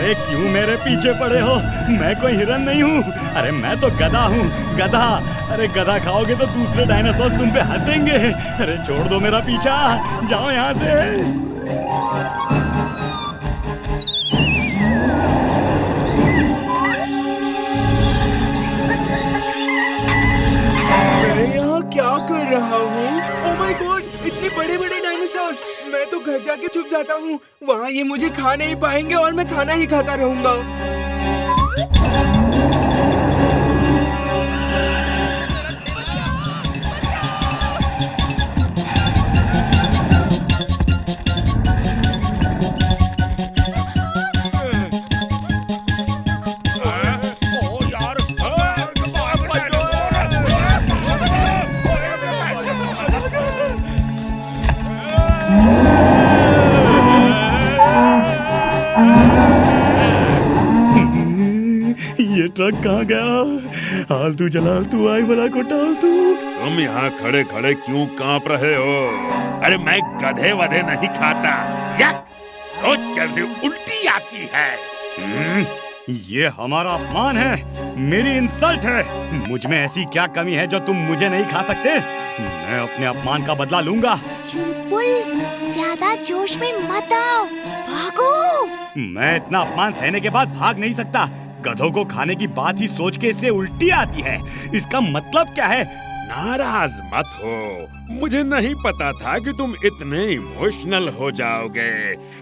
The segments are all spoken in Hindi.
अरे क्यों मेरे पीछे पड़े हो? मैं कोई हिरन नहीं हूँ। अरे मैं तो गधा हूँ, गधा। अरे गधा खाओगे तो दूसरे डायनासोर तुम पे हंसेंगे। अरे छोड़ दो मेरा पीछा, जाओ यहाँ से। क्या कर रहा हूँ? ओह माय गॉड, इतने बड़े बड़े डायनासोर्स! मैं तो घर जाके छुप जाता हूँ। वहाँ ये मुझे खा नहीं पाएंगे और मैं खाना ही खाता रहूंगा। ये ट्रक कहाँ गया? आलतू जलालतू आई बला को टालतू। तुम यहाँ खड़े खड़े क्यों कांप रहे हो? अरे मैं गधे वधे नहीं खाता। यक! सोच कर भी उल्टी आती है। ये हमारा अपमान है, मेरी इंसल्ट है। मुझ में ऐसी क्या कमी है जो तुम मुझे नहीं खा सकते? मैं अपने अपमान का बदला लूंगा। चुलबुल, ज्यादा जोश में मत आओ, भागो। मैं इतना अपमान सहने के बाद भाग नहीं सकता। गधों को खाने की बात ही सोच के इससे उल्टी आती है। इसका मतलब क्या है? नाराज मत हो। मुझे नहीं पता था कि तुम इतने इमोशनल हो जाओगे।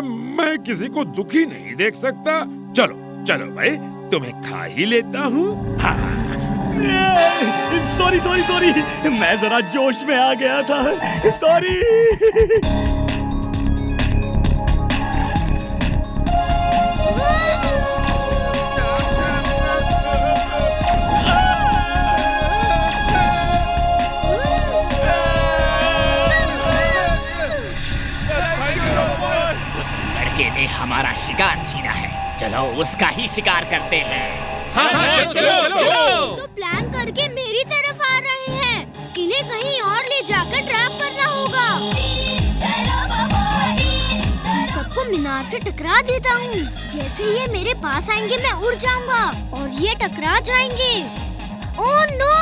मैं किसी को दुखी नहीं देख सकता। चलो चलो भाई, तुम्हें खा ही लेता हूँ। सॉरी सॉरी सॉरी, मैं जरा जोश में आ गया था। सॉरी। उस लड़के ने हमारा शिकार छीना है। चलो उसका ही शिकार करते हैं। हाँ, चलो। तो प्लान करके मेरी तरफ आ रहे हैं। इन्हें कहीं और ले जाकर ट्रैप करना होगा। सबको मीनार से टकरा देता हूँ। जैसे ये मेरे पास आएंगे मैं उड़ जाऊंगा और ये टकरा जाएंगे। Oh no!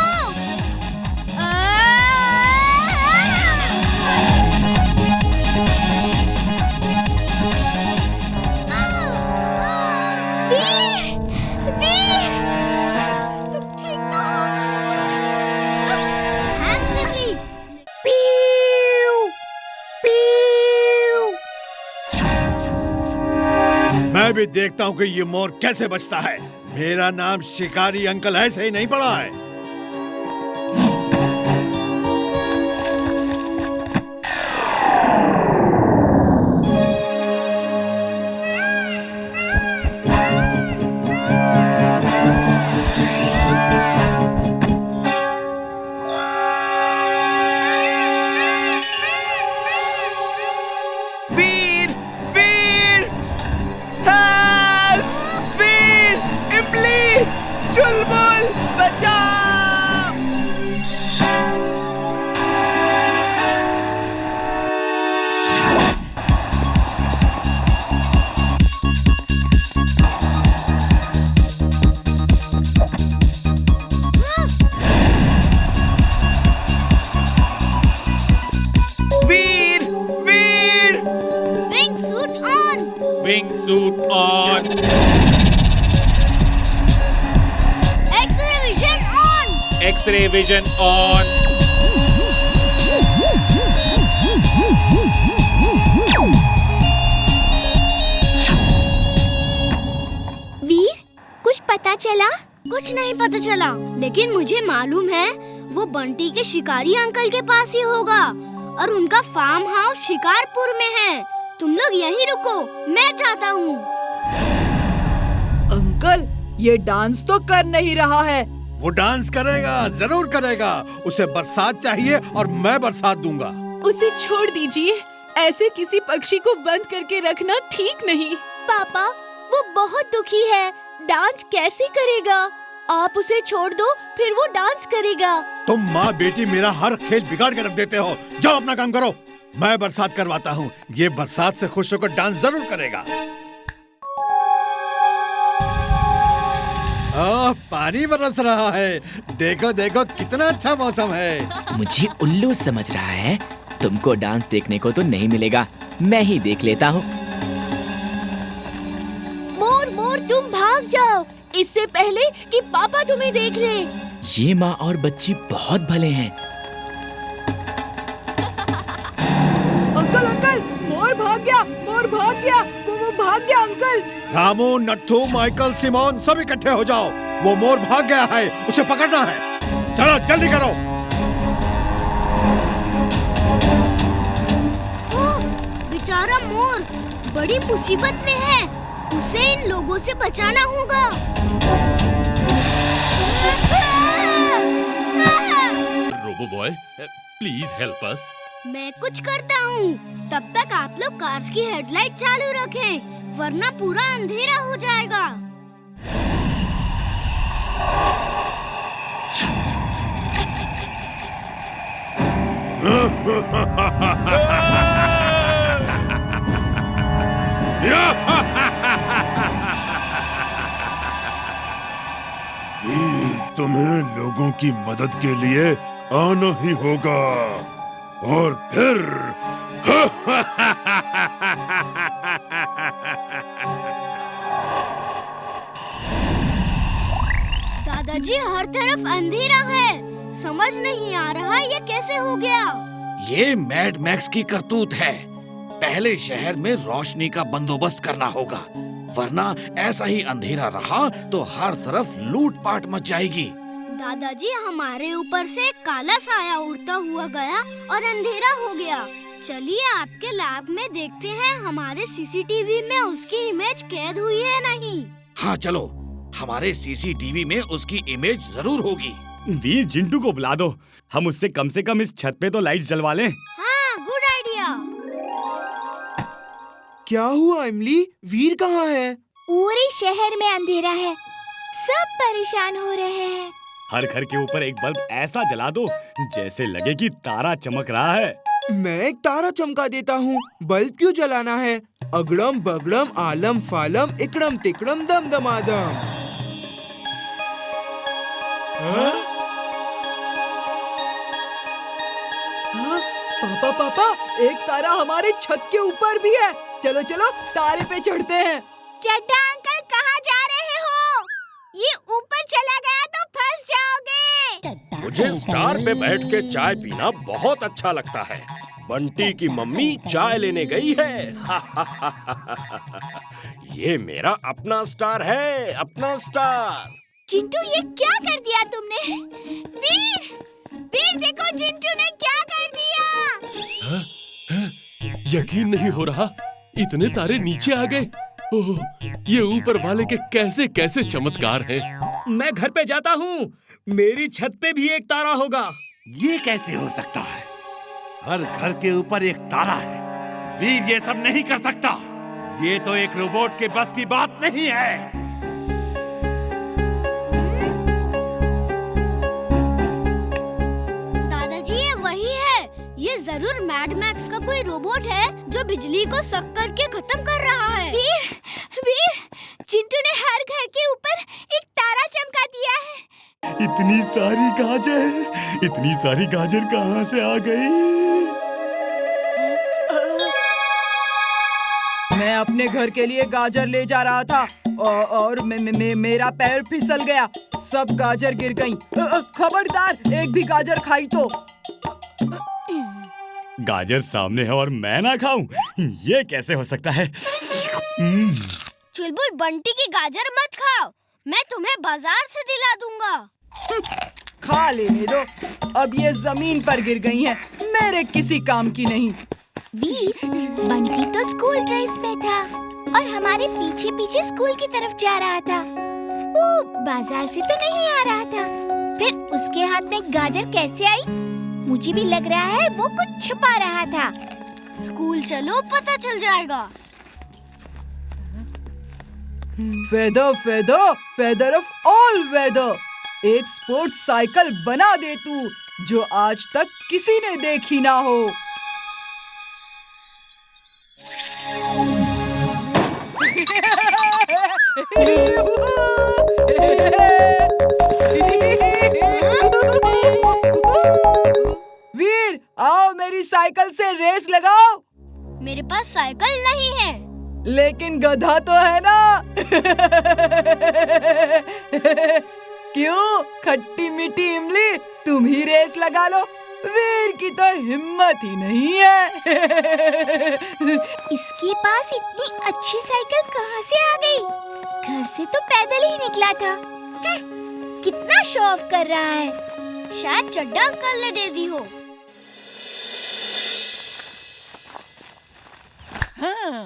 मैं भी देखता हूँ कि ये मोर कैसे बचता है। मेरा नाम शिकारी अंकल ऐसे ही नहीं पड़ा है। चुलबुल बचाओ! Veer! Veer! Wing suit on! Wing suit on! X ray vision on! Veer, कुछ पता चला? कुछ नहीं पता चला, लेकिन मुझे मालूम है वो बंटी के शिकारी अंकल के पास ही होगा और उनका फार्म हाउस शिकारपुर में है। तुम लोग यहीं रुको, मैं जाता हूँ। अंकल, ये डांस तो कर नहीं रहा है। वो डांस करेगा, जरूर करेगा। उसे बरसात चाहिए और मैं बरसात दूंगा। उसे छोड़ दीजिए। ऐसे किसी पक्षी को बंद करके रखना ठीक नहीं। पापा, वो बहुत दुखी है। डांस कैसे करेगा? आप उसे छोड़ दो, फिर वो डांस करेगा। तुम माँ बेटी मेरा हर खेल बिगाड़ के रख देते हो। जाओ अपना काम करो, मैं बरसात करवाता हूँ। ये बरसात से खुश होकर डांस जरूर करेगा। पानी बरस रहा है। देखो देखो कितना अच्छा मौसम है। मुझे उल्लू समझ रहा है। तुमको डांस देखने को तो नहीं मिलेगा, मैं ही देख लेता हूँ। मोर मोर तुम भाग जाओ, इससे पहले कि पापा तुम्हें देख ले। ये माँ और बच्ची बहुत भले हैं। अंकल अंकल, मोर भाग गया, मोर भाग गया, वो भाग गया अंकल। रामू, नट्ठू, माइकल, सिमोन सब इकट्ठे हो जाओ। वो मोर भाग गया है, उसे पकड़ना है। चलो जल्दी करो। ओह, बेचारा मोर बड़ी मुसीबत में है। उसे इन लोगों से बचाना होगा। Robo boy, please help us. मैं कुछ करता हूँ। तब तक आप लोग कार्स की हेडलाइट चालू रखें, वरना पूरा अंधेरा हो जाएगा। वीर, तुम्हें लोगों की मदद के लिए आना ही होगा। और फिर दादाजी, हर तरफ अंधेरा है। समझ नहीं आ रहा ये कैसे हो गया। ये मैड मैक्स की करतूत है। पहले शहर में रोशनी का बंदोबस्त करना होगा, वरना ऐसा ही अंधेरा रहा तो हर तरफ लूटपाट मच जाएगी। दादाजी, हमारे ऊपर से काला साया उड़ता हुआ गया और अंधेरा हो गया। चलिए आपके लैब में देखते हैं हमारे सीसीटीवी में उसकी इमेज कैद हुई है नहीं। हाँ चलो, हमारे सीसीटीवी में उसकी इमेज जरूर होगी। वीर, चिंटू को बुला दो। हम उससे कम से कम इस छत पे तो लाइट जलवा लें। हाँ, गुड आइडिया। क्या हुआ इमली? वीर कहाँ है? पूरे शहर में अंधेरा है, सब परेशान हो रहे हैं। हर घर के ऊपर एक बल्ब ऐसा जला दो जैसे लगे कि तारा चमक रहा है। मैं एक तारा चमका देता हूँ। बल्ब क्यों जलाना है? अगड़म बगड़म आलम फालम इकड़म तिकड़म दम दमादम। पापा पापा, एक तारा हमारे छत के ऊपर भी है। चलो चलो तारे पे चढ़ते हैं। चड्ढा अंकल, कहाँ जा रहे हो? ये ऊपर चला गया तो फंस जाओगे। मुझे स्टार पे बैठ के चाय पीना बहुत अच्छा लगता है। बंटी की मम्मी चाय लेने गई है। ये मेरा अपना स्टार है, अपना स्टार। चिंटू, ये क्या कर दिया तुमने? वीर, वीर देखो चिंटू ने क्या कर दिया। यकीन नहीं हो रहा, इतने तारे नीचे आ गए। ओह, ये ऊपर वाले के कैसे कैसे चमत्कार हैं। मैं घर पे जाता हूँ, मेरी छत पे भी एक तारा होगा। ये कैसे हो सकता है? हर घर के ऊपर एक तारा है। वीर ये सब नहीं कर सकता। ये तो एक रोबोट के बस की बात नहीं है। दादाजी, ये वही है। ये जरूर मैड मैक्स का कोई रोबोट है जो बिजली को सक करके खत्म कर रहा है। वीर, वीर, चिंटू ने हर घर के ऊपर एक तारा चमका दिया है। इतनी सारी गाजर कहाँ से आ गई? मैं अपने घर के लिए गाजर ले जा रहा था और मेरा पैर फिसल गया, सब गाजर गिर गईं। खबरदार, एक भी गाजर खाई तो। गाजर सामने है और मैं ना खाऊं? ये कैसे हो सकता है? चुलबुल, बंटी की गाजर मत खाओ, मैं तुम्हें बाजार से दिला दूंगा। खा लेने दो, अब ये जमीन पर गिर गई हैं, मेरे किसी काम की नहीं। बंटी तो स्कूल ड्रेस में था और हमारे पीछे पीछे स्कूल की तरफ जा रहा था। वो बाजार से तो नहीं आ रहा था। फिर उसके हाथ में गाजर कैसे आई? मुझे भी लग रहा है वो कुछ छुपा रहा था। स्कूल चलो, पता चल जाएगा। Feather feather feather of all weather, एक स्पोर्ट्स साइकिल बना दे तू जो आज तक किसी ने देखी ना हो। साइकिल से रेस लगाओ। मेरे पास साइकिल नहीं है। लेकिन गधा तो है ना। क्यों खट्टी मीठी इमली, तुम ही रेस लगा लो। वीर की तो हिम्मत ही नहीं है। इसके पास इतनी अच्छी साइकिल कहाँ से आ गई? घर से तो पैदल ही निकला था। कितना शो ऑफ कर रहा है। शायद चड्डा अंकल ने दे दी हो।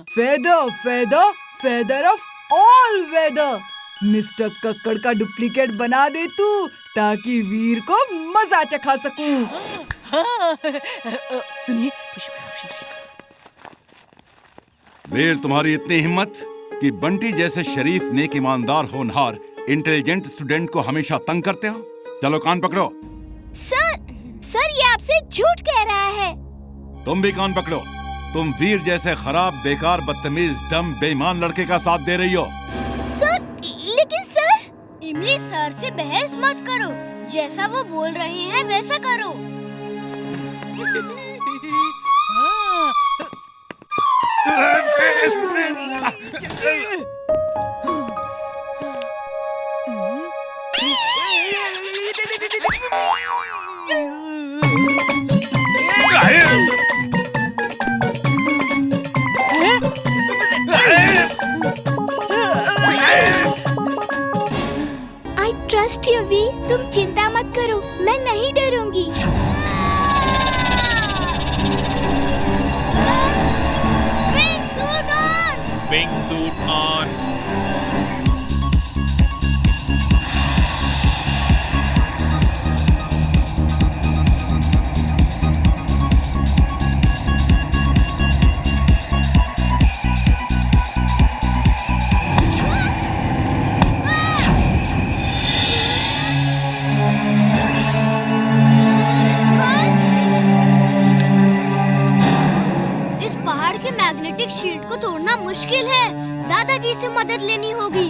Feather feather feather of all weather. Mister Kakkar का डुप्लीकेट बना दे तू, ताकि वीर को मजा चखा सकूं। सुनिए, वीर, तुम्हारी इतनी हिम्मत कि बंटी जैसे शरीफ, नेक, ईमानदार, होनहार, इंटेलिजेंट स्टूडेंट को हमेशा तंग करते हो। चलो कान पकड़ो। सर ये आपसे झूठ कह रहा है। तुम भी कान पकड़ो। तुम वीर जैसे खराब, बेकार, बदतमीज, डम, बेईमान लड़के का साथ दे रही हो। लेकिन सर, इमली सर से बहस मत करो। जैसा वो बोल रहे हैं वैसा करो। I trust you, वीर। तुम चिंता मत करो, मैं नहीं डरूंगी। Wing suit on. Wing suit on. Magnetic shield को तोड़ना मुश्किल है। दादाजी से मदद लेनी होगी।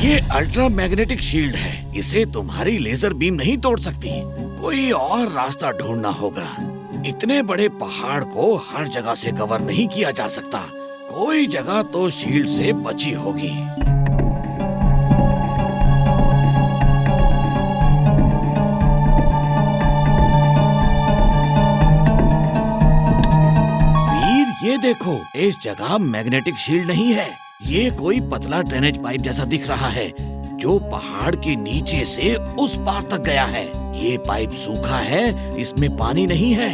ये अल्ट्रा मैग्नेटिक शील्ड है। इसे तुम्हारी लेजर बीम नहीं तोड़ सकती। कोई और रास्ता ढूंढना होगा। इतने बड़े पहाड़ को हर जगह से कवर नहीं किया जा सकता। कोई जगह तो शील्ड से बची होगी। ये देखो, इस जगह मैग्नेटिक शील्ड नहीं है। ये कोई पतला ड्रेनेज पाइप जैसा दिख रहा है, जो पहाड़ के नीचे से उस पार तक गया है। ये पाइप सूखा है, इसमें पानी नहीं है।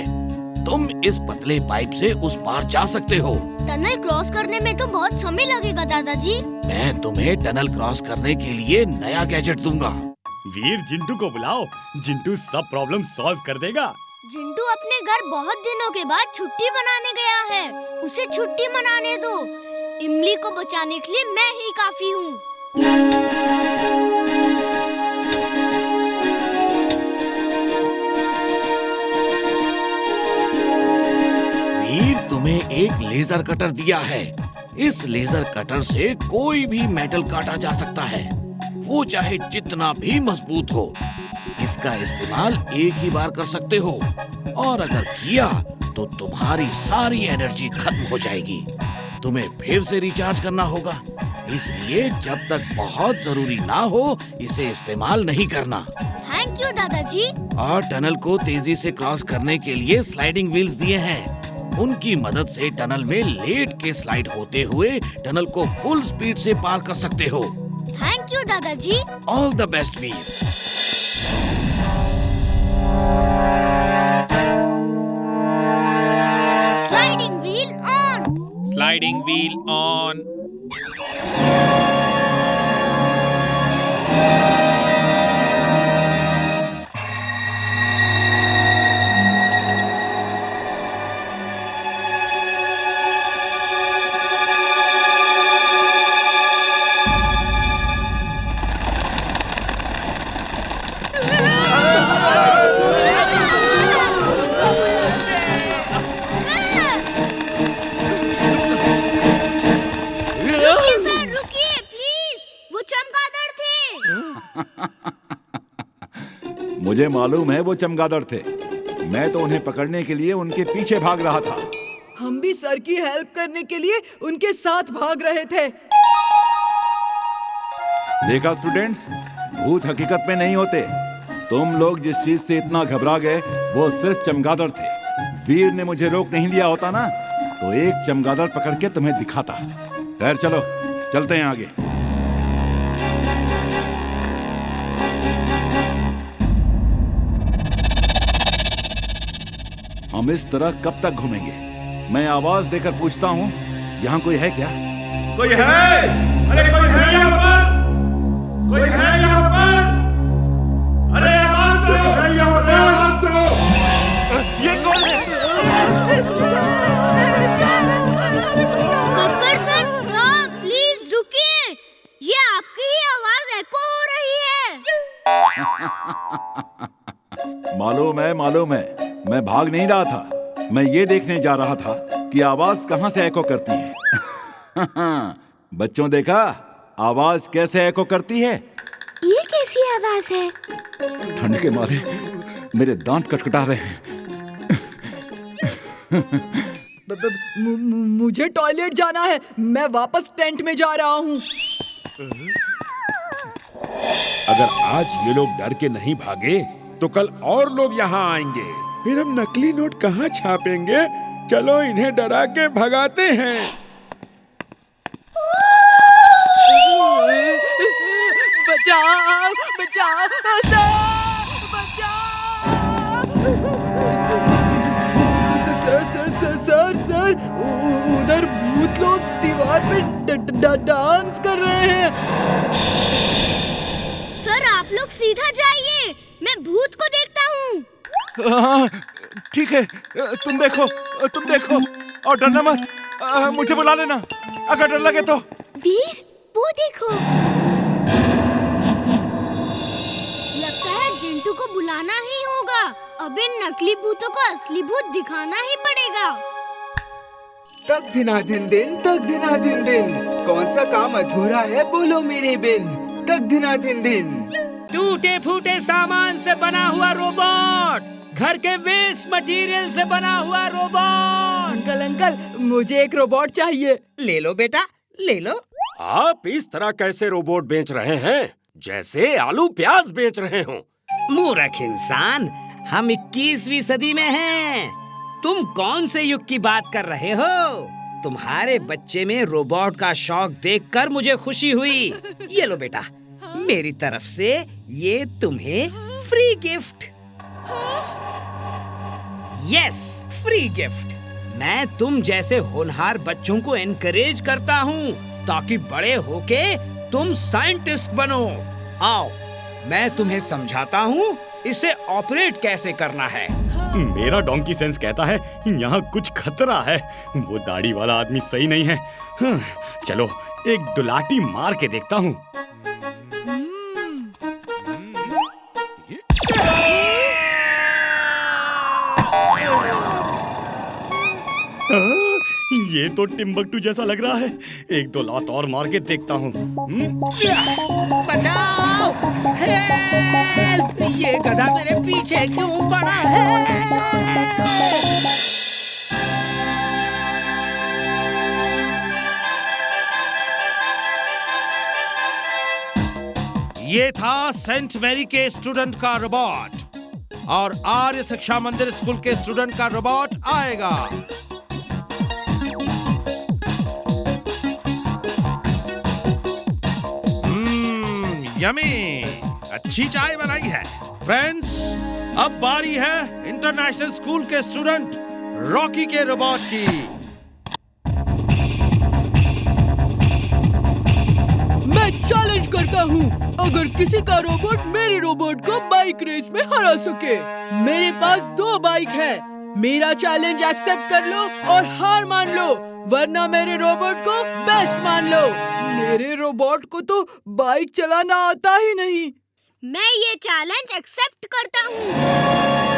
तुम इस पतले पाइप से उस पार जा सकते हो। टनल क्रॉस करने में तो बहुत समय लगेगा दादाजी। मैं तुम्हें टनल क्रॉस करने के लिए नया गैजेट दूंगा। वीर, जिंटू को बुलाओ। जिंटू सब प्रॉब्लम सॉल्व कर देगा। जिंटू अपने घर बहुत दिनों के बाद छुट्टी मनाने गया है। उसे छुट्टी मनाने दो। इमली को बचाने के लिए मैं ही काफी हूँ। वीर, तुम्हें एक लेजर कटर दिया है। इस लेजर कटर से कोई भी मेटल काटा जा सकता है, वो चाहे जितना भी मजबूत हो। इसका इस्तेमाल एक ही बार कर सकते हो, और अगर किया तो तुम्हारी सारी एनर्जी खत्म हो जाएगी। तुम्हें फिर से रिचार्ज करना होगा। इसलिए जब तक बहुत जरूरी ना हो, इसे इस्तेमाल नहीं करना। थैंक यू दादाजी। और टनल को तेजी से क्रॉस करने के लिए स्लाइडिंग व्हील्स दिए हैं। उनकी मदद से टनल में लेट के स्लाइड होते हुए टनल को फुल स्पीड से पार कर सकते हो। थैंक यू दादाजी। All the best Veer. Sliding wheel on. Sliding wheel on. रुकिए मुझे मालूम है वो चमगादड़ थे। मैं तो उन्हें पकड़ने के लिए उनके पीछे भाग रहा था। हम भी सर की हेल्प करने के लिए उनके साथ भाग रहे थे। देखा स्टूडेंट्स, भूत हकीकत में नहीं होते। तुम लोग जिस चीज से इतना घबरा गए वो सिर्फ चमगादड़ थे। वीर ने मुझे रोक नहीं लिया होता ना तो एक चमगादड़ पकड़ के तुम्हें दिखाता। खैर चलो चलते हैं आगे। हम इस तरह कब तक घूमेंगे? मैं आवाज देकर पूछता हूँ, यहाँ कोई है क्या? कोई है? अरे कोई है यहाँ पर? कोई है यहाँ पर? अरे आवाज दो! आवाज दो! ये कौन है? कक्कड़ सर स्टॉप, प्लीज रुकिए। ये आपकी ही आवाज एको हो रही है। मालूम है। मैं भाग नहीं रहा था। मैं ये देखने जा रहा था कि आवाज कहाँ से एको करती है। बच्चों देखा आवाज कैसे एको करती है? ये कैसी आवाज है? ठंड के मारे मेरे दांत कटकटा रहे हैं। मुझे टॉयलेट जाना है। मैं वापस टेंट में जा रहा हूँ। अगर आज ये लोग डर के नहीं भागे तो कल और लोग यहाँ आएंगे। फिर हम नकली नोट कहाँ छापेंगे? चलो इन्हें डरा के भगाते हैं। बचाओ बचाओ सर, उधर भूत लोग दीवार पे डांस कर रहे हैं। सर आप लोग सीधा जाइए, मैं भूत को देखता हूँ। हाँ, ठीक है। तुम देखो और डरना मत। मुझे बुला लेना अगर डर लगे तो। वीर वो देखो, लगता है जिंटू को बुलाना ही होगा। अब इन नकली भूतों को असली भूत दिखाना ही पड़ेगा। तक दिना दिन दिन, तक दिना दिन दिन, कौन सा काम अधूरा है बोलो मेरे बिन। तक दिना दिन दिन। टूटे फूटे सामान से बना हुआ रोबोट, घर के वेस्ट मटेरियल से बना हुआ रोबोट। अंकल मुझे एक रोबोट चाहिए। ले लो बेटा, ले लो। आप इस तरह कैसे रोबोट बेच रहे हैं? जैसे आलू प्याज बेच रहे हो। मूर्ख इंसान, हम 21वीं सदी में हैं। तुम कौन से युग की बात कर रहे हो? तुम्हारे बच्चे में रोबोट का शौक देखकर मुझे खुशी हुई। ये लो बेटा, मेरी तरफ से ये तुम्हें free gift. Yes, free gift. मैं तुम जैसे होनहार बच्चों को एनकरेज करता हूँ ताकि बड़े होके तुम साइंटिस्ट बनो। आओ, मैं तुम्हें समझाता हूँ इसे ऑपरेट कैसे करना है। मेरा डोंकी सेंस कहता है यहाँ कुछ खतरा है। वो दाढ़ी वाला आदमी सही नहीं है। चलो एक दुलाटी मार के देखता हूँ। ये तो टिम्बकटू जैसा लग रहा है। एक दो लात और मार के देखता हूँ। बचाओ! हेल्प! ये गधा मेरे पीछे क्यों पड़ा है? ये था सेंट मैरी के स्टूडेंट का रोबोट और आर्य शिक्षा मंदिर स्कूल के स्टूडेंट का रोबोट आएगा। यमी, अच्छी चाय बनाई है। फ्रेंड्स, अब बारी है इंटरनेशनल स्कूल के स्टूडेंट रॉकी के रोबोट की। मैं चैलेंज करता हूँ, अगर किसी का रोबोट मेरे रोबोट को बाइक रेस में हरा सके। मेरे पास 2 बाइक है। मेरा चैलेंज एक्सेप्ट कर लो और हार मान लो, वरना मेरे रोबोट को बेस्ट मान लो। मेरे रोबोट को तो बाइक चलाना आता ही नहीं। मैं ये चैलेंज एक्सेप्ट करता हूँ।